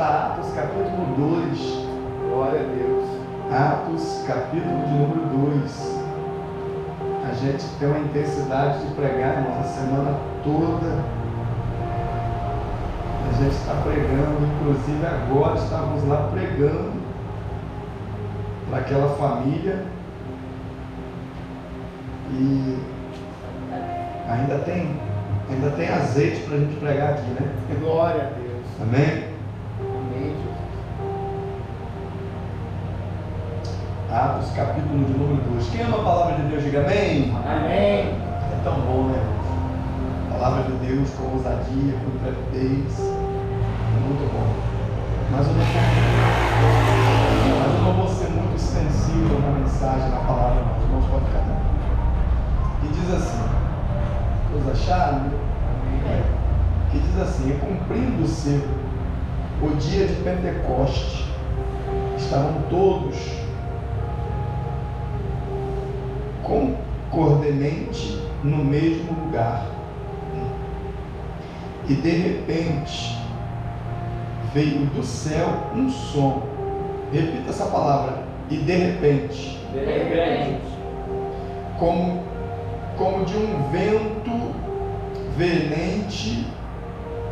para Atos capítulo 2. Glória a Deus. Atos capítulo de número 2. A gente tem uma intensidade de pregar, irmãos, a semana toda. A gente está pregando, inclusive agora estávamos lá pregando para aquela família. E ainda tem azeite para a gente pregar aqui, né? Glória a Deus. Amém? Amém, Jesus. Atos capítulo de número 2. Quem ama a palavra de Deus, diga amém. Amém. É tão bom, né, irmãos? A palavra de Deus com ousadia, com intrepidez. É muito bom. Mas eu não vou ser muito extensivo na mensagem, na palavra, não. Os irmãos podem ficar. E diz assim, todos acharam? Amém. Que diz assim: cumprindo-se o dia de Pentecoste, estavam todos concordemente no mesmo lugar, e de repente veio do céu um som. Repita essa palavra: e de repente. De repente. Como de um vento veemente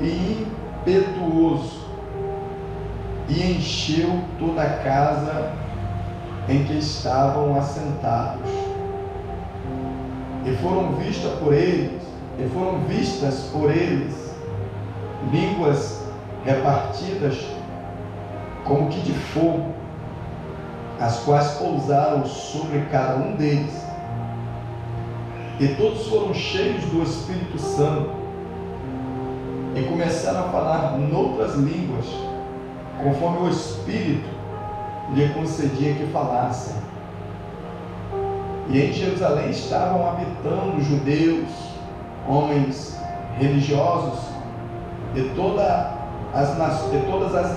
e impetuoso, e encheu toda a casa em que estavam assentados. E foram vistas por eles línguas repartidas como que de fogo, as quais pousaram sobre cada um deles. E todos foram cheios do Espírito Santo e começaram a falar noutras línguas, conforme o Espírito lhe concedia que falassem. E em Jerusalém estavam habitando judeus, homens religiosos de todas as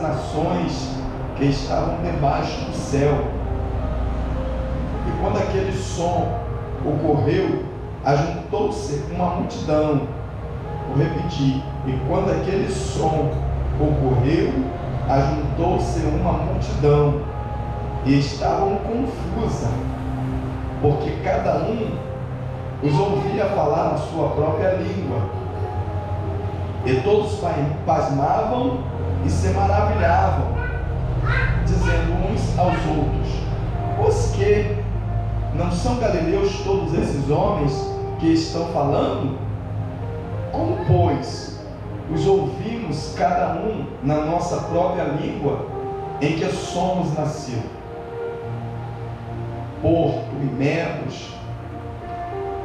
nações que estavam debaixo do céu. E quando aquele som ocorreu, ajuntou-se uma multidão. Vou repetir. E quando aquele som ocorreu, ajuntou-se uma multidão, e estavam confusa, porque cada um os ouvia falar na sua própria língua. E todos pasmavam e se maravilhavam, dizendo uns aos outros: pois que não são galileus todos esses homens que estão falando? Como, pois, os ouvimos cada um na nossa própria língua em que somos nascidos? Porto e Medos,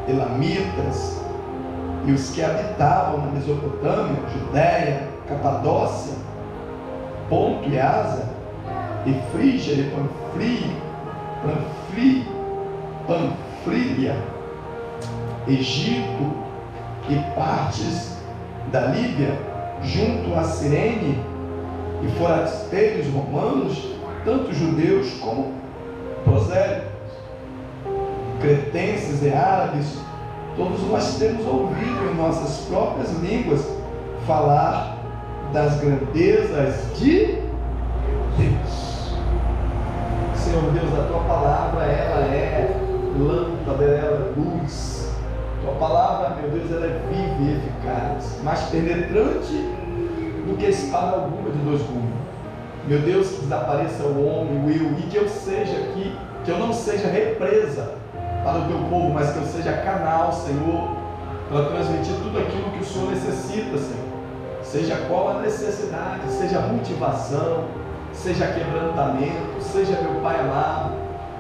Elamitas, e os que habitavam na Mesopotâmia, Judéia, Capadócia, Ponto e Ásia, e Frígia e Panfilha, Egito e partes da Líbia, junto a Cirene, e forasteiros romanos, tanto judeus como prosélitos, cretenses e árabes, todos nós temos ouvido em nossas próprias línguas falar das grandezas de Deus. Senhor Deus, a tua palavra, ela é lâmpada, ela é luz. Tua palavra, meu Deus, ela é viva e eficaz, mais penetrante do que espada alguma de dois gumes. Meu Deus, que desapareça o homem, o eu, e que eu seja aqui, que eu não seja represa para o teu povo, mas que eu seja canal, Senhor, para transmitir tudo aquilo que o Senhor necessita, Senhor. Seja qual a necessidade, seja motivação, seja quebrantamento, seja, meu Pai amado,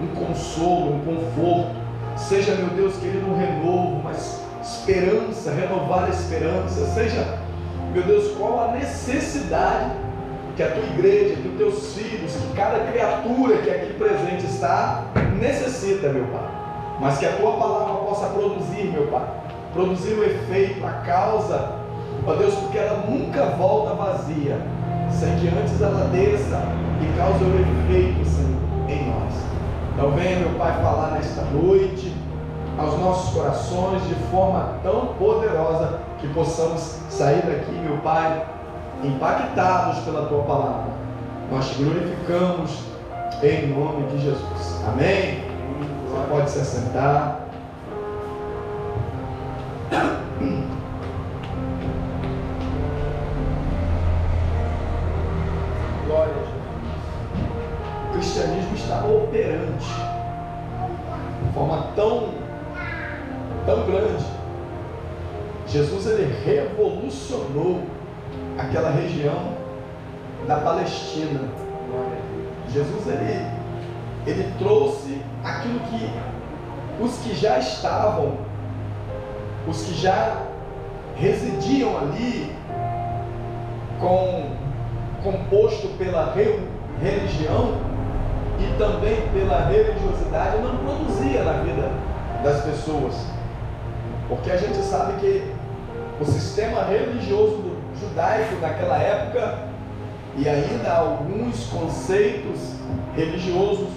um consolo, um conforto, seja, meu Deus querido, um renovo, mas esperança, renovar a esperança, seja, meu Deus, qual a necessidade que a tua igreja, que os teus filhos, que cada criatura que aqui presente está, necessita, meu Pai. Mas que a tua palavra possa produzir, meu Pai, produzir o efeito, a causa, ó Deus, porque ela nunca volta vazia, sem que antes ela desça e cause o efeito, Senhor, em nós. Então venha, meu Pai, falar nesta noite aos nossos corações de forma tão poderosa que possamos sair daqui, meu Pai, impactados pela tua palavra. Nós te glorificamos em nome de Jesus. Amém? Você pode se assentar. Glória a Jesus. O cristianismo está operante de forma tão grande. Jesus, ele revolucionou aquela região da Palestina. Jesus, ele trouxe aquilo que os que já estavam, os que já residiam ali, composto pela religião e também pela religiosidade, não produzia na vida das pessoas. Porque a gente sabe que o sistema religioso judaico naquela época, e ainda alguns conceitos religiosos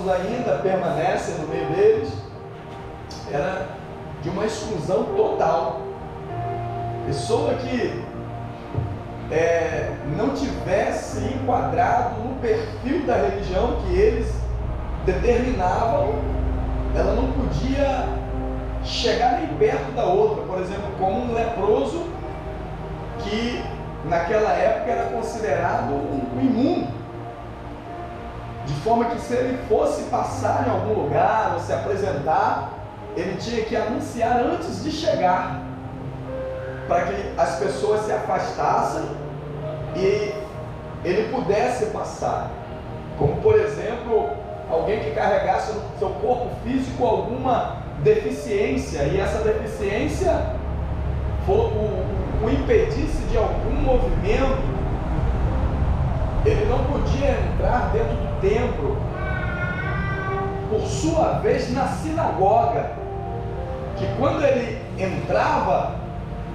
ainda permanecem no meio deles, era de uma exclusão total. Pessoa que não tivesse enquadrado no perfil da religião que eles determinavam, ela não podia chegar nem perto da outra. Por exemplo, como um leproso, que naquela época era considerado um imundo, de forma que se ele fosse passar em algum lugar ou se apresentar, ele tinha que anunciar antes de chegar, para que as pessoas se afastassem e ele pudesse passar. Como, por exemplo, alguém que carregasse no seu corpo físico alguma deficiência, e essa deficiência o impedisse de algum movimento, ele não podia entrar dentro do templo. Por sua vez, na sinagoga, que quando ele entrava,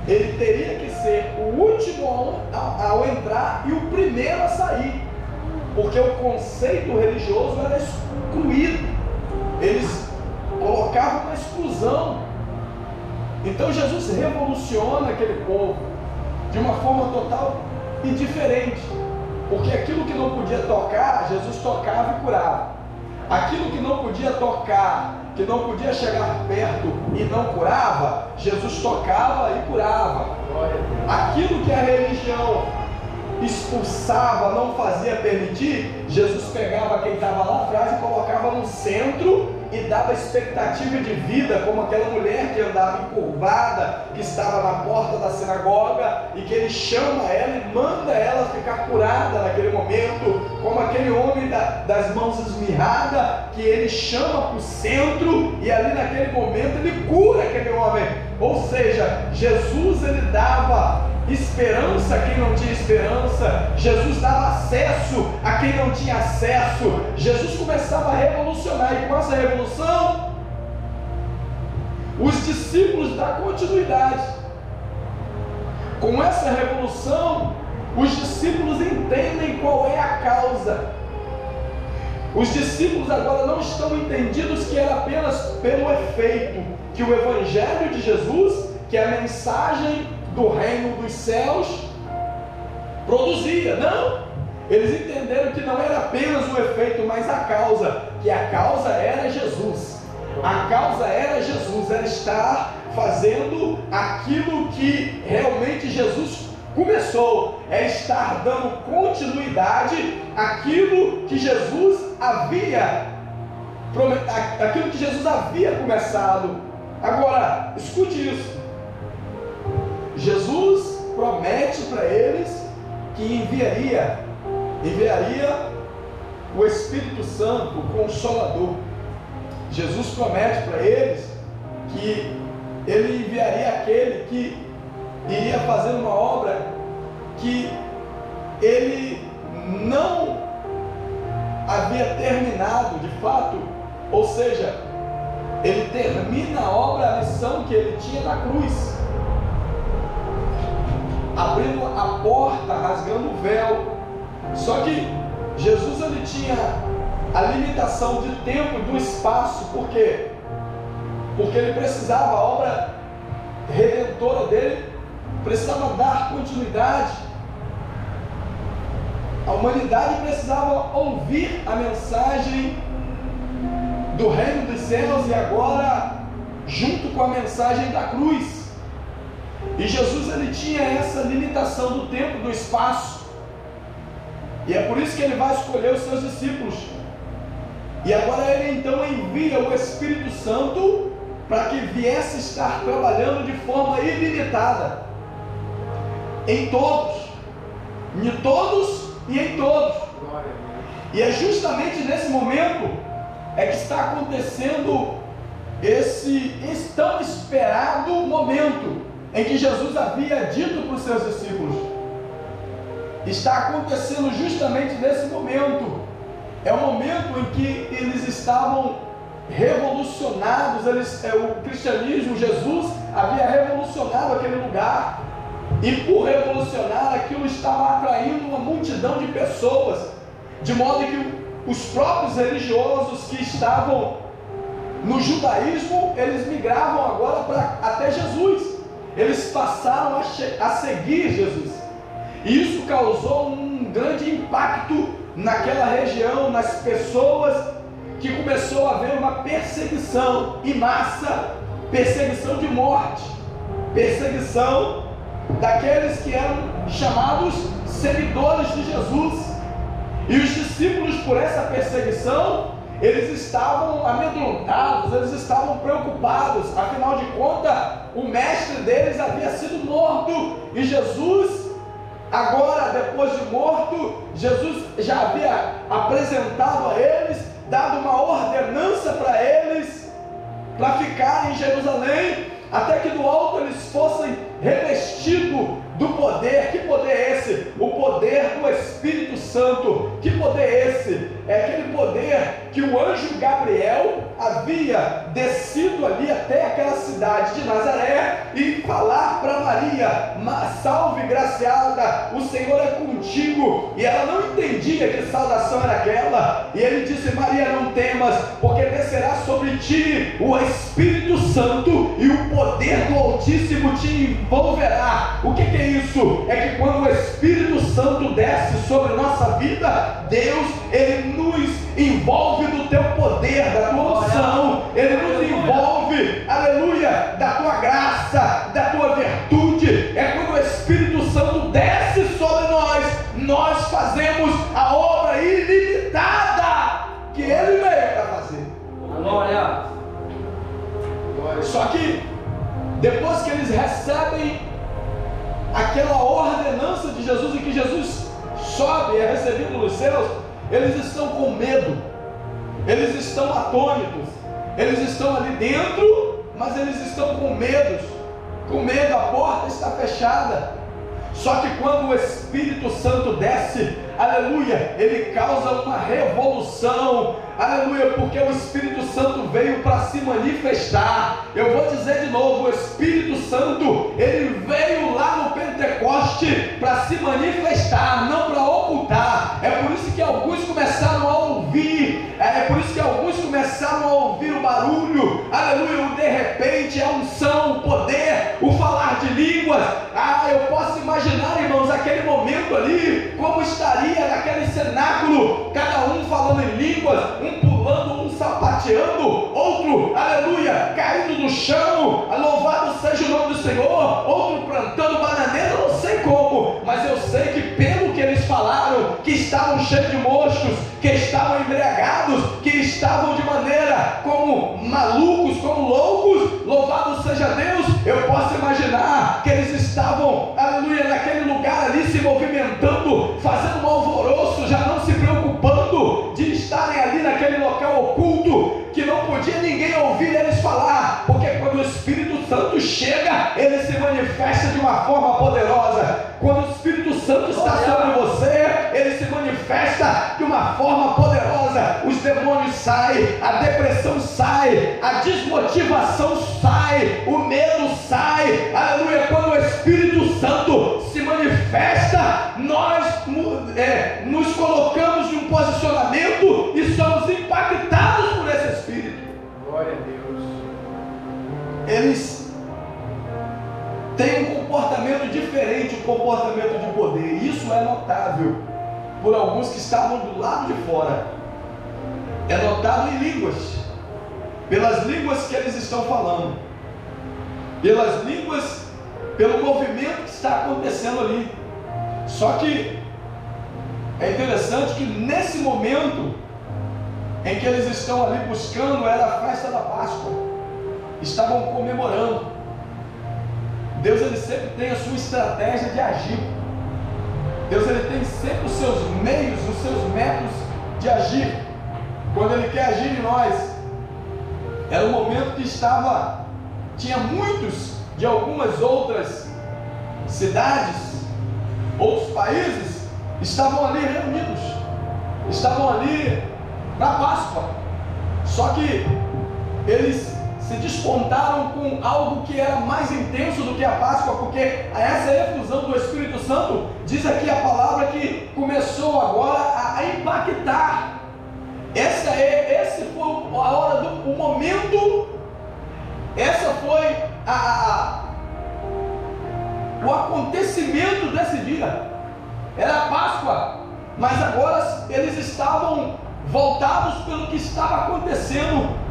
ele teria que ser o último ao entrar e o primeiro a sair, porque o conceito religioso era excluído, eles colocavam uma exclusão. Então Jesus revoluciona aquele povo de uma forma total e diferente, porque aquilo que não podia tocar, Jesus tocava e curava. Aquilo que não podia tocar, que não podia chegar perto e não curava, Jesus tocava e curava. Aquilo que a religião expulsava, não fazia permitir, Jesus pegava quem estava lá atrás e colocava no centro e dava expectativa de vida, como aquela mulher que andava encurvada, que estava na porta da sinagoga, e que ele chama ela e manda ela ficar curada naquele momento, como aquele homem das mãos esmirradas, que ele chama para o centro e ali naquele momento ele cura aquele homem. Ou seja, Jesus, ele dava esperança a quem não tinha esperança, Jesus dava acesso a quem não tinha acesso. Jesus começava a revolucionar, e com essa revolução os discípulos dão continuidade. Com essa revolução os discípulos entendem qual é a causa. Os discípulos agora não estão entendidos que era apenas pelo efeito que o Evangelho de Jesus, que é a mensagem do reino dos céus, produzia. Não! Eles entenderam que não era apenas o efeito, mas a causa, que a causa era Jesus. A causa era Jesus, era estar fazendo aquilo que realmente Jesus começou, é estar dando continuidade àquilo que Jesus havia começado. Agora, escute isso. Jesus promete para eles que enviaria o Espírito Santo, o Consolador. Jesus promete para eles que ele enviaria aquele que iria fazer uma obra que ele não havia terminado de fato, ou seja, ele termina a obra, a missão que ele tinha na cruz, abrindo a porta, rasgando o véu. Só que Jesus, ele tinha a limitação de tempo, do espaço. Por quê? Porque ele precisava, a obra redentora dele precisava dar continuidade. A humanidade precisava ouvir a mensagem do reino dos céus e agora junto com a mensagem da cruz. E Jesus, ele tinha essa limitação do tempo, do espaço, e é por isso que ele vai escolher os seus discípulos. E agora ele então envia o Espírito Santo para que viesse estar trabalhando de forma ilimitada em todos e em todos. E é justamente nesse momento é que está acontecendo esse tão esperado momento em que Jesus havia dito para os seus discípulos. Está acontecendo justamente nesse momento. É o momento em que eles estavam revolucionados. O cristianismo, Jesus havia revolucionado aquele lugar, e por revolucionar aquilo estava atraindo uma multidão de pessoas, de modo que os próprios religiosos que estavam no judaísmo, eles migravam agora até Jesus. Eles passaram a seguir Jesus, e isso causou um grande impacto naquela região, nas pessoas, que começou a haver uma perseguição em massa, perseguição de morte, perseguição daqueles que eram chamados seguidores de Jesus. E os discípulos, por essa perseguição, eles estavam amedrontados, eles estavam preocupados. Afinal de contas, o mestre deles havia sido morto, e Jesus, agora, depois de morto, Jesus já havia apresentado a eles, dado uma ordenança para eles, para ficarem em Jerusalém, até que do alto eles fossem revestidos do poder. Que poder é esse? O poder do Espírito Santo. Que poder é esse? É aquele poder que o anjo Gabriel havia descido ali até aquela cidade de Nazaré e falar para Maria: salve, graciada, o Senhor é contigo. E ela não entendia que saudação era aquela, e ele disse: Maria, não temas, porque descerá sobre ti o Espírito Santo, e o poder do Altíssimo te envolverá. O que é isso? É que quando o Espírito Santo desce sobre nossa vida, Deus, ele nos envolve do teu poder, da tua unção, ele nos envolve, aleluia, da tua graça, da tua virtude. É quando o Espírito Santo desce sobre nós, nós fazemos a obra ilimitada que ele veio para fazer. Glória. Só que depois que eles recebem aquela ordenança de Jesus, e que Jesus sobe e é recebido nos céus, eles estão com medo, eles estão atônitos, eles estão ali dentro, mas eles estão com medo, a porta está fechada. Só que quando o Espírito Santo desce, aleluia, ele causa uma revolução, aleluia, porque o Espírito Santo veio para se manifestar. Eu vou dizer de novo: o Espírito Santo, ele veio lá no Pentecoste para se manifestar, não para ocultar. É por isso que alguns começaram a ouvir, o barulho, aleluia, o de repente, a unção, o poder, o falar de línguas. Eu posso imaginar, irmãos, aquele momento ali, como estaria naquele cenáculo, cada um falando em línguas, um pulando, um sapateando, outro, aleluia, caindo no chão, louvado seja o nome do Senhor, outro plantando bananeira. Eu não sei como, mas eu sei que pelo que eles falaram, que estavam cheios de moscos, que estavam embriagados, que estavam de maneira como malucos, como loucos, louvado seja Deus. Eu posso imaginar que eles estavam, aleluia, naquele lugar ali se movimentando, fazendo um alvoroço, já não se preocupando de estarem ali naquele local oculto, que não podia ninguém ouvir eles falar, porque quando o Espírito Santo chega, ele se manifesta de uma forma poderosa. Quando o Espírito Santo está sobre você, ele se manifesta de uma forma poderosa. Os demônios saem, a depressão sai, a desmotivação sai, o medo sai, aleluia. Quando o Espírito Santo se manifesta, nós nos colocamos em um posicionamento e somos impactados por esse Espírito. Glória a Deus. Eles têm um comportamento diferente diferente o comportamento de poder. Isso é notável por alguns que estavam do lado de fora. É notado em línguas, pelas línguas que eles estão falando, pelas línguas, pelo movimento que está acontecendo ali. Só que é interessante que nesse momento em que eles estão ali buscando, era a festa da Páscoa, estavam comemorando. Deus, ele sempre tem a sua estratégia de agir. Deus, ele tem sempre os seus meios, os seus métodos de agir. Quando ele quer agir em nós, era um momento que tinha muitos de algumas outras cidades, outros países, estavam ali reunidos, estavam ali na Páscoa. Só que eles se despontaram com algo que era mais intenso do que a Páscoa, porque essa efusão do Espírito Santo, diz aqui a palavra que começou agora a impactar. Esse foi a hora o momento, essa foi o acontecimento desse dia. Era a Páscoa, mas agora eles estavam voltados pelo que estava acontecendo.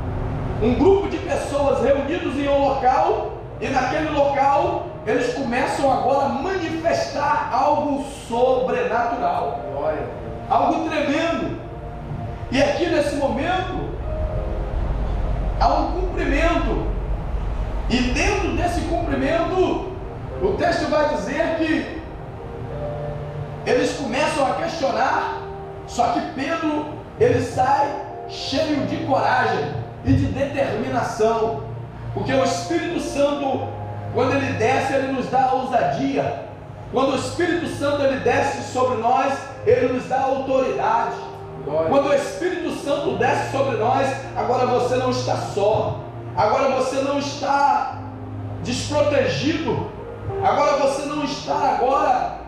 Um grupo de pessoas reunidos em um local, e naquele local eles começam agora a manifestar algo sobrenatural, algo tremendo. E aqui nesse momento há um cumprimento, e dentro desse cumprimento o texto vai dizer que eles começam a questionar. Só que Pedro, ele sai cheio de coragem e de determinação, porque o Espírito Santo, quando ele desce, ele nos dá ousadia. Quando o Espírito Santo ele desce sobre nós, ele nos dá autoridade. Quando o Espírito Santo desce sobre nós, agora você não está só, agora você não está desprotegido, agora você não está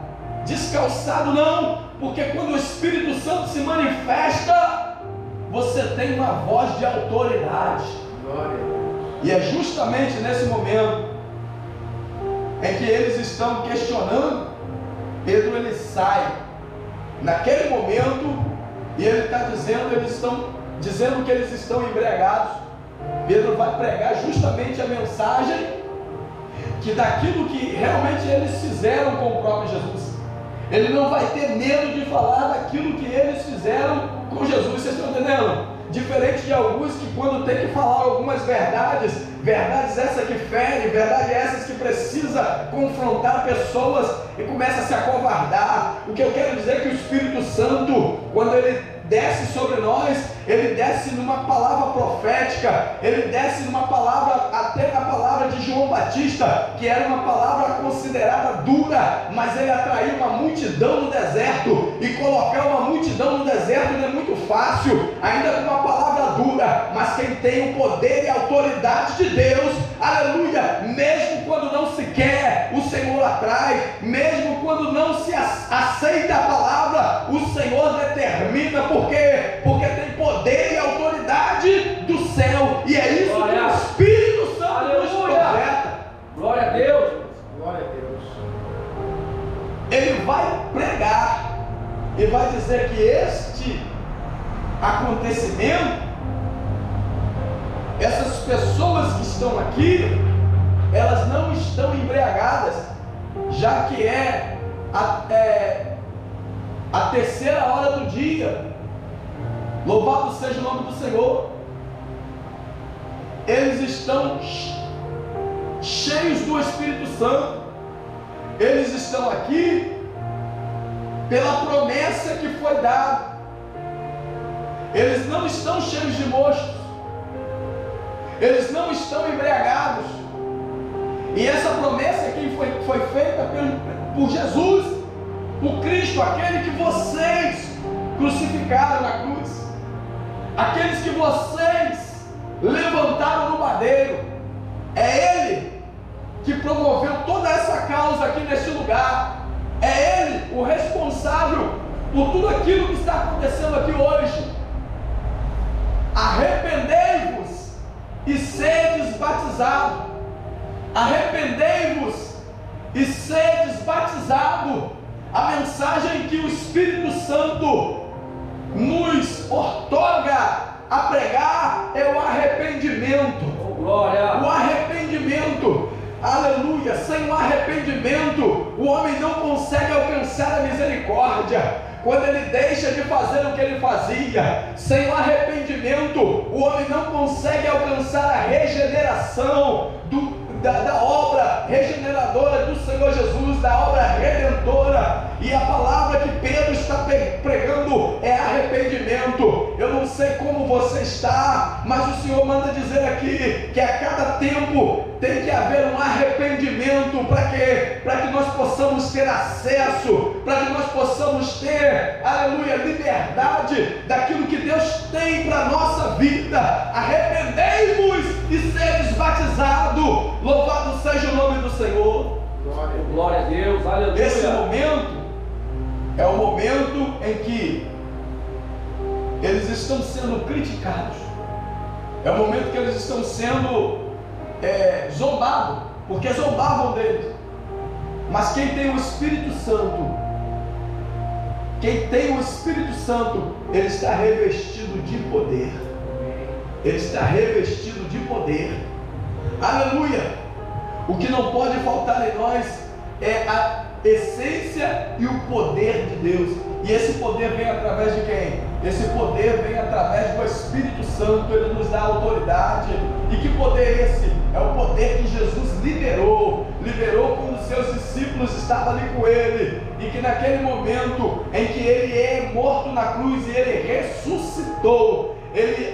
descalçado, não, porque quando o Espírito Santo se manifesta, você tem uma voz de autoridade. E é justamente nesse momento em que eles estão questionando, Pedro ele sai naquele momento, e ele está dizendo, eles estão dizendo que eles estão embriagados. Pedro vai pregar justamente a mensagem que daquilo que realmente eles fizeram com o próprio Jesus. Ele não vai ter medo de falar daquilo que eles fizeram com Jesus. Vocês estão entendendo? Diferente de alguns que, quando tem que falar algumas verdades essas que ferem, verdades essas que precisa confrontar pessoas e começa a se acovardar. O que eu quero dizer é que o Espírito Santo, quando ele desce sobre nós, ele desce numa palavra profética, ele desce numa palavra, até na palavra de João Batista, que era uma palavra considerada dura, mas ele atraiu uma multidão no deserto, e colocar uma multidão no deserto não é muito fácil, ainda com uma palavra dura, mas quem tem o poder e a autoridade de Deus, aleluia, mesmo quando não se quer, o Senhor atrai, mesmo quando não se aceita a palavra, o Senhor determina, porque tem poder e autoridade do céu, e é isso que o Espírito Santo nos projeta. Glória a Deus. Glória a Deus. Ele vai pregar e vai dizer que este acontecimento, essas pessoas que estão aqui, elas não estão embriagadas, já que é a terceira hora do dia. Louvado seja o nome do Senhor. Eles estão cheios do Espírito Santo. Eles estão aqui pela promessa que foi dada. Eles não estão cheios de mostos. Eles não estão embriagados. E essa promessa aqui foi feita por Jesus, por Cristo, aquele que vocês crucificaram na cruz, aqueles que vocês levantaram no madeiro. É Ele que promoveu toda essa causa aqui neste lugar. É Ele o responsável por tudo aquilo que está acontecendo aqui hoje. Arrependei-vos e sedes batizados. Arrependei-vos e sedes batizado. A mensagem que o Espírito Santo nos outorga a pregar é o arrependimento. Oh, glória. O arrependimento, aleluia. Sem o arrependimento, o homem não consegue alcançar a misericórdia. Quando ele deixa de fazer o que ele fazia, sem o arrependimento, o homem não consegue alcançar a regeneração da obra regeneradora do Senhor Jesus, da obra redentora. E a palavra que Pedro está pregando é arrependimento. Eu não sei como você está, mas o Senhor manda dizer aqui que a cada tempo tem que haver um arrependimento. Para quê? Para que nós possamos ter acesso, para que nós possamos ter, aleluia, liberdade daquilo que Deus tem para a nossa vida. Arrependei-vos e sedes batizados. Louvado seja o nome do Senhor. Glória a Deus, aleluia. Esse momento é o momento em que eles estão sendo criticados. É o momento que eles estão sendo zombados, porque zombavam deles. Mas quem tem o Espírito Santo, ele está revestido de poder. Ele está revestido de poder. Aleluia! O que não pode faltar em nós é a essência e o poder de Deus. E esse poder vem através de quem? Esse poder vem através do Espírito Santo. Ele nos dá autoridade. E que poder é esse? É o poder que Jesus liberou quando seus discípulos estavam ali com ele, e que naquele momento em que ele é morto na cruz e ele ressuscitou,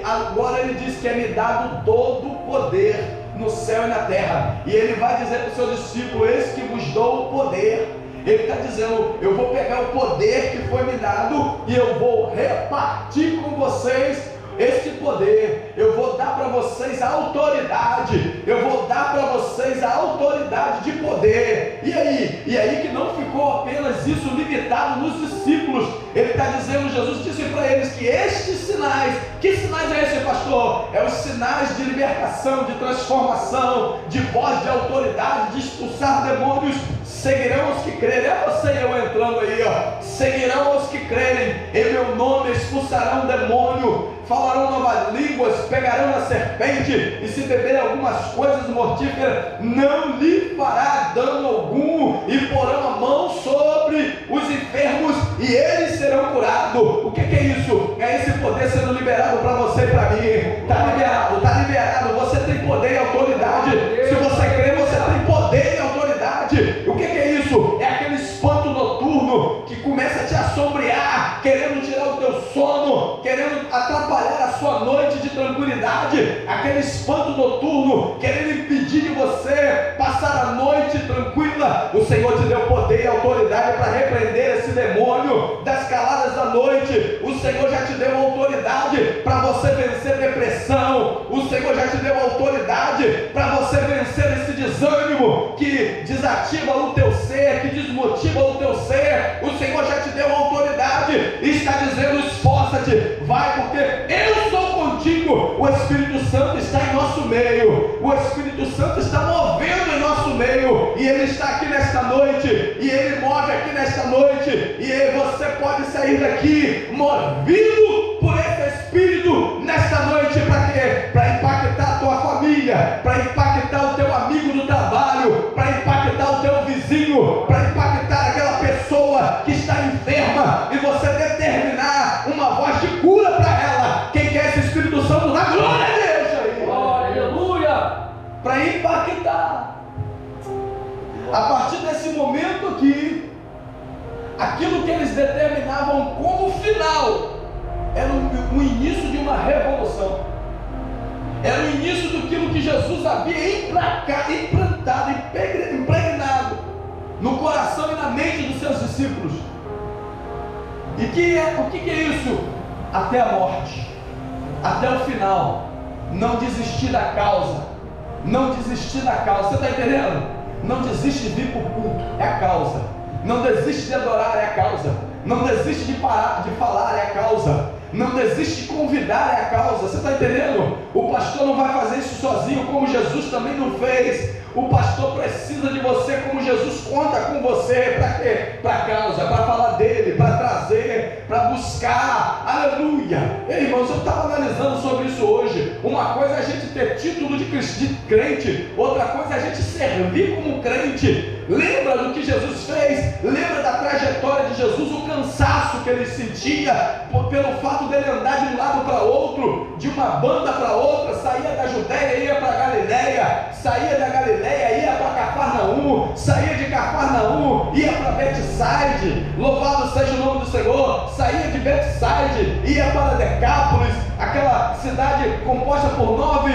agora ele diz que é me dado todo o poder no céu e na terra. E ele vai dizer para os seus discípulos: eis que vos dou o poder. Ele está dizendo: eu vou pegar o poder que foi me dado e eu vou repartir com vocês esse poder. Eu vou dar para vocês a autoridade. Eu vou dar para vocês a autoridade de poder. E aí que não ficou apenas isso limitado nos discípulos. Ele está dizendo, Jesus disse para eles que estes sinais, que sinais é esse, pastor? É os sinais de libertação, de transformação, de voz de autoridade, de expulsar demônios. Seguirão os que crerem. É você e eu entrando aí, ó. Seguirão os que crerem em meu nome, expulsarão demônio, falarão novas línguas, pegarão a serpente, e se beberem algumas coisas mortíferas, não lhe fará dano algum, e porão a mão sobre os enfermos e eles serão curados. O que é isso? É esse poder sendo liberado para você e para mim. Está liberado, está liberado. Você tem poder e autoridade. Se você crê, você tem poder e autoridade. O que é isso? É aquele espanto noturno que começa a te assombrear, querendo tirar o teu sono, querendo atrapalhar a sua noite de tranquilidade. Aquele espanto noturno querendo impedir de você passar a noite tranquila. O Senhor te deu poder e autoridade para repreender esse demônio das caladas da noite. O Senhor já te deu autoridade para você vencer depressão. O Senhor já te deu autoridade para você vencer esse desânimo que desativa o teu ser, que desmotiva o teu ser. O Senhor já te deu autoridade e está dizendo: esforça-te, vai, porque eu sou contigo. O Espírito Santo está em nosso meio. O Espírito Santo está movendo em nosso meio, e ele está aqui nesta noite, e ele move aqui nesta noite, e você pode sair daqui movido por esse Espírito nesta noite. Para quê? Para impactar a tua família, para impactar o teu amigo do trabalho, para impactar o teu vizinho, para impactar aquela pessoa que está enferma, e você determinar uma voz de cura para ela. Quem quer esse Espírito Santo, na glória a Deus aí. Glória, aleluia. Para impactar. A partir desse momento aqui, aquilo que eles determinavam como final era o início de uma revolução. Era o início daquilo que Jesus havia implantado, impregnado no coração e na mente dos seus discípulos. E o que é isso? Até a morte, até o final. Não desistir da causa. Não desistir da causa. Você está entendendo? Não desiste de vir para o culto, é a causa. Não desiste de adorar, é a causa. Não desiste de parar de falar, é a causa. não desiste de convidar a causa. Você está entendendo? O pastor não vai fazer isso sozinho, como Jesus também não fez. O pastor precisa de você, como Jesus conta com você. Para quê? Para a causa, para falar dele, para trazer, para buscar. Aleluia! Ei, irmãos, eu estava analisando sobre isso hoje. Uma coisa é a gente ter título de crente, outra coisa é a gente servir como crente. Lembra do que Jesus fez? Lembra da trajetória de Jesus, o cansaço que ele sentia pelo fato dele andar de um lado para outro, de uma banda para outra, saía da Judéia e ia para Galiléia, saía da Galiléia ia para Cafarnaum, saía de Cafarnaum ia para Betsaide, louvado seja o nome do Senhor, saía de Betsaide, ia para Decápolis, aquela cidade composta por nove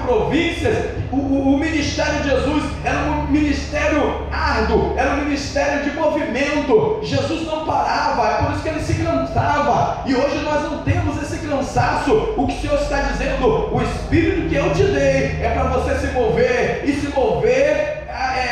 províncias. O ministério de Jesus era um ministério árduo, era um ministério de movimento. Jesus não parava, é por isso que ele se cansava, e hoje nós não temos esse cansaço. O que o Senhor está dizendo? O Espírito que eu te dei é para você se mover, e se mover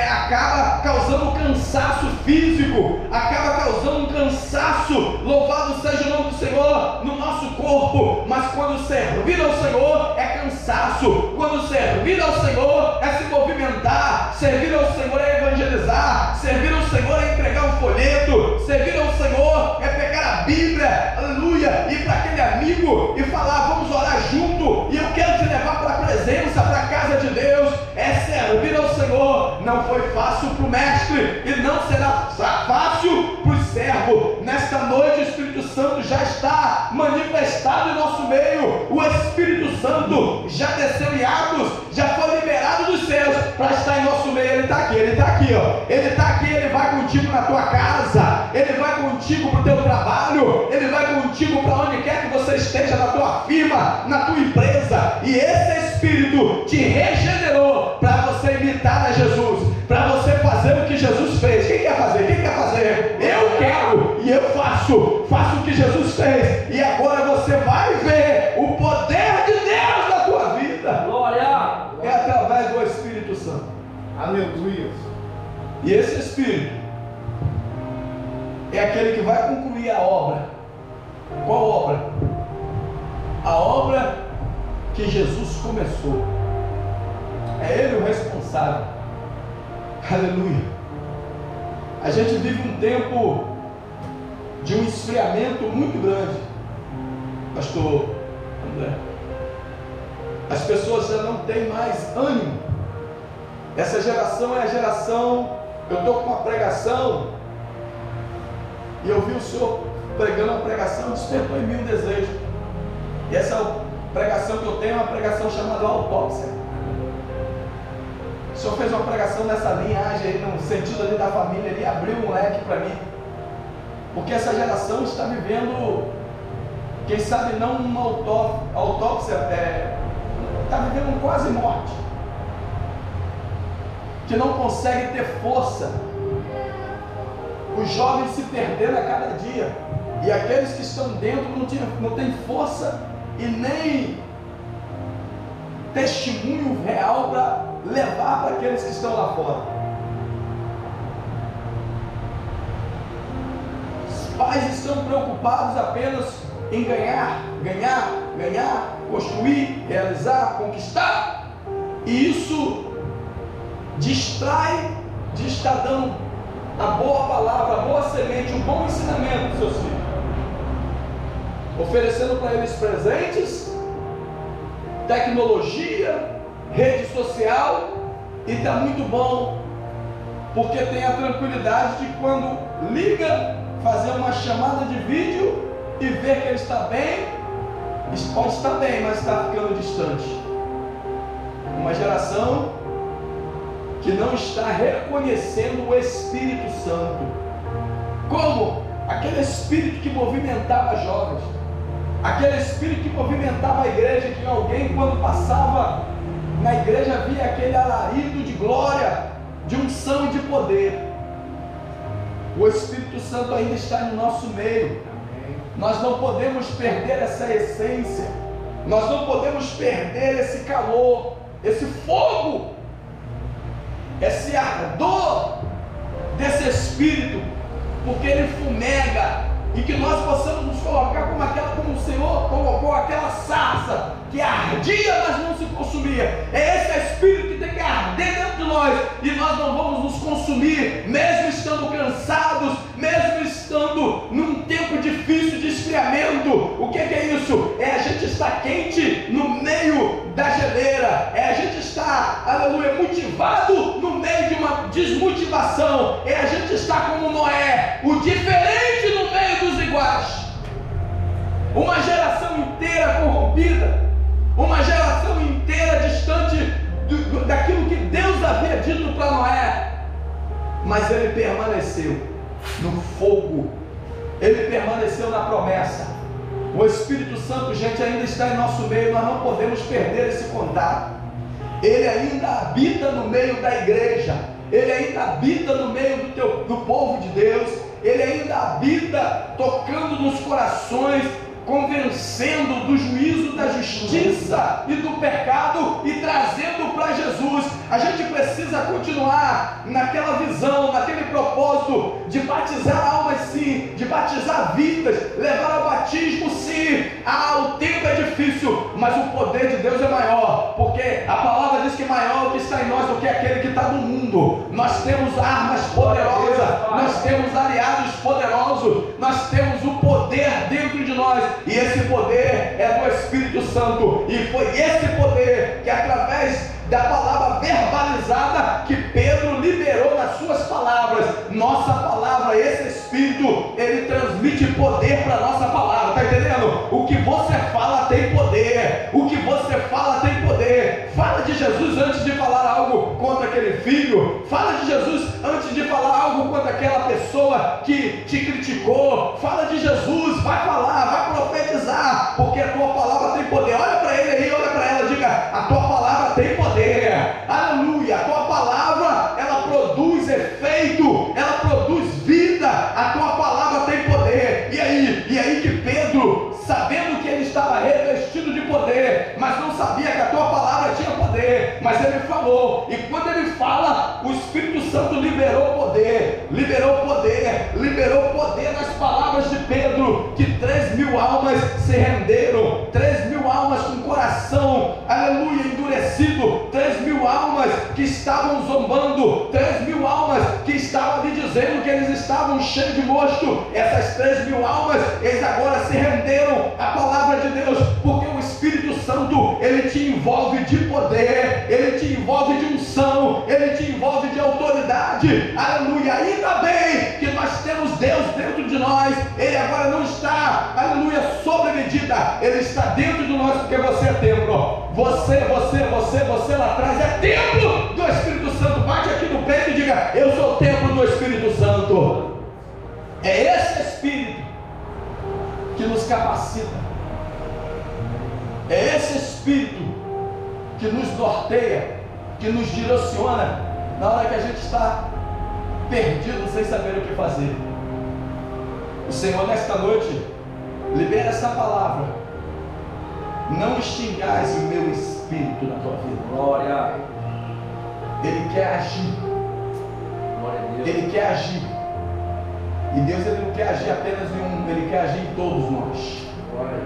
acaba causando cansaço físico, acaba causando um cansaço, louvado seja o nome do Senhor, no nosso corpo. Mas quando servir ao Senhor é cansaço, quando servir ao Senhor é se movimentar, servir ao Senhor é evangelizar, servir ao Senhor é entregar um folheto, servir ao Senhor é pegar a Bíblia, aleluia, ir para aquele amigo e falar: vamos orar junto, e eu quero te levar para a presença, para a casa de Deus. É servir ao Senhor. Não foi fácil para o mestre e não será fácil para o servo. Nesta noite o Espírito Santo já está manifestado em nosso meio. O Espírito Santo já desceu em Atos, já foi liberado dos céus para estar em nosso meio. Ele está aqui, ó. Ele está aqui, ele vai contigo na tua casa, ele vai contigo para o teu trabalho, ele vai contigo para onde quer que você esteja, na tua firma, na tua empresa. E esse Espírito te regenerou para você imitar a Jesus, para você fazer o que Jesus fez. Quem quer fazer? Quem quer fazer? Eu quero, e eu faço o que Jesus fez, e agora você vai ver o poder de Deus na tua vida. Glória! É através do Espírito Santo. Aleluia. E esse Espírito é aquele que vai concluir a obra. Qual obra? A obra que Jesus começou. É Ele o responsável. Aleluia. A gente vive um tempo de um esfriamento muito grande, pastor André. As pessoas já não têm mais ânimo. Essa geração é a geração... Eu estou com uma pregação e eu vi o senhor pregando uma pregação, despertou em mim um desejo. E essa pregação que eu tenho é uma pregação chamada autópsia. O senhor fez uma pregação nessa linhagem aí, no sentido ali da família, ali abriu um leque para mim, porque essa geração está vivendo, quem sabe não uma autópsia, está vivendo um quase morte, que não consegue ter força. Os jovens se perdendo a cada dia, e aqueles que estão dentro não têm força e nem testemunho real para levar para aqueles que estão lá fora. Os pais estão preocupados apenas em ganhar, construir, realizar, conquistar, e isso distrai de estar dando a boa palavra, a boa semente, um bom ensinamento para os seus filhos, oferecendo para eles presentes, tecnologia, rede social, e está muito bom, porque tem a tranquilidade de quando liga, fazer uma chamada de vídeo e ver que ele está bem. Pode estar bem, mas está ficando distante. Uma geração que não está reconhecendo o Espírito Santo. Como? Aquele Espírito que movimentava jovens, aquele Espírito que movimentava a igreja, que alguém quando passava na igreja via aquele alarido de glória, de unção e de poder. O Espírito Santo ainda está no nosso meio. Nós não podemos perder essa essência, nós não podemos perder esse calor, esse fogo, esse ardor desse Espírito, porque ele fumega, e que nós possamos nos colocar como aquela Senhor colocou aquela sarça que ardia, mas não se consumia. É esse espírito que tem que arder dentro de nós, e nós não vamos nos consumir, mesmo estando cansados, mesmo estando num tempo difícil de esfriamento. O que é isso? É a gente estar quente no meio da geleira, é a gente estar, aleluia, motivado no meio de uma desmotivação, é a gente estar como Noé, o diferente no meio dos iguais. Uma geração inteira corrompida, uma geração inteira distante daquilo que Deus havia dito para Noé, mas ele permaneceu no fogo, ele permaneceu na promessa. O Espírito Santo, gente, ainda está em nosso meio, nós não podemos perder esse contato. Ele ainda habita no meio da igreja, ele ainda habita no meio do povo de Deus, ele ainda habita tocando nos corações, convencendo do juízo, da justiça e do pecado e trazendo para Jesus. A gente precisa continuar naquela visão, naquele propósito de batizar almas sim, de batizar vidas, levar ao batismo sim. O tempo é difícil, mas o poder de Deus é maior, porque a palavra diz que maior é o que está em nós do que aquele que está no mundo. Nós temos armas poderosas, nós temos aliados poderosos, nós temos o poder dentro de nós, e esse poder é do Espírito Santo, e foi esse poder que, através da palavra verbalizada, que Pedro liberou nas suas palavras. Nossa palavra, esse Espírito, ele transmite poder para a nossa palavra, está entendendo? O que você fala tem poder, o que você fala tem poder. Fala de Jesus antes de falar algo contra aquele filho, fala de Jesus antes de falar algo contra aquela pessoa que te criticou. Fala de Jesus, vai falar, vai profetizar, porque a tua palavra tem poder. Olha para ele aí, olha para ela, diga: a tua palavra tem poder. Aleluia, a tua palavra, ela produz efeito, ela produz vida, a tua palavra tem poder. E aí que Pedro, sabendo que ele estava revestido de poder, mas não sabia que a tua palavra tinha poder, mas ele falou, e quando ele fala, o Espírito Santo liberou poder nas palavras de Pedro, que 3.000 almas se renderam, 3.000 almas com coração, aleluia, endurecido, 3.000 almas que estavam zombando, 3.000 almas que estavam lhe dizendo que eles estavam cheios de mosto. Essas 3.000 almas, eles agora se renderam à palavra de Deus, porque o Espírito Santo, ele te envolve de poder, ele te envolve de unção, ele te envolve de autoridade. Aleluia, ainda bem que nós temos Deus dentro de nós. Ele agora não está, aleluia, sobre medida, ele está dentro de nós, porque você é templo. Você lá atrás é templo do Espírito Santo. Bate aqui no peito e diga: eu sou templo do Espírito Santo. É esse Espírito que nos capacita, é esse Espírito que nos norteia, que nos direciona na hora que a gente está perdido, sem saber o que fazer. O Senhor, nesta noite, libera essa palavra: não extingais o meu Espírito na tua vida. Glória. Ele quer agir. Glória a Deus. Ele quer agir. E Deus, ele não quer agir apenas em um, ele quer agir em todos nós. Glória.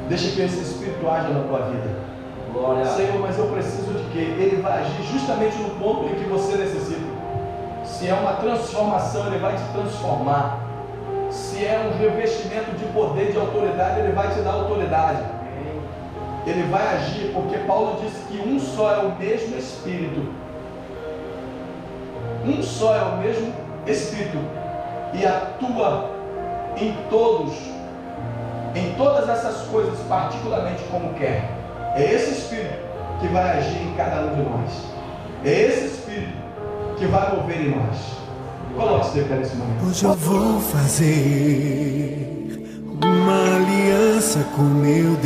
Deixa que esse Espírito haja na tua vida. Glória. Senhor, mas eu preciso de quê? Ele vai agir justamente no ponto em que você necessita. Se é uma transformação, ele vai te transformar. Se é um revestimento de poder, de autoridade, ele vai te dar autoridade. Ele vai agir, porque Paulo disse que um só é o mesmo Espírito. Um só é o mesmo Espírito, e atua em todos, em todas essas coisas, particularmente como quer. É esse Espírito que vai agir em cada um de nós. É esse Espírito que vai mover em nós. Coloque-se de pé nesse momento. Hoje eu vou fazer uma aliança com meu Deus.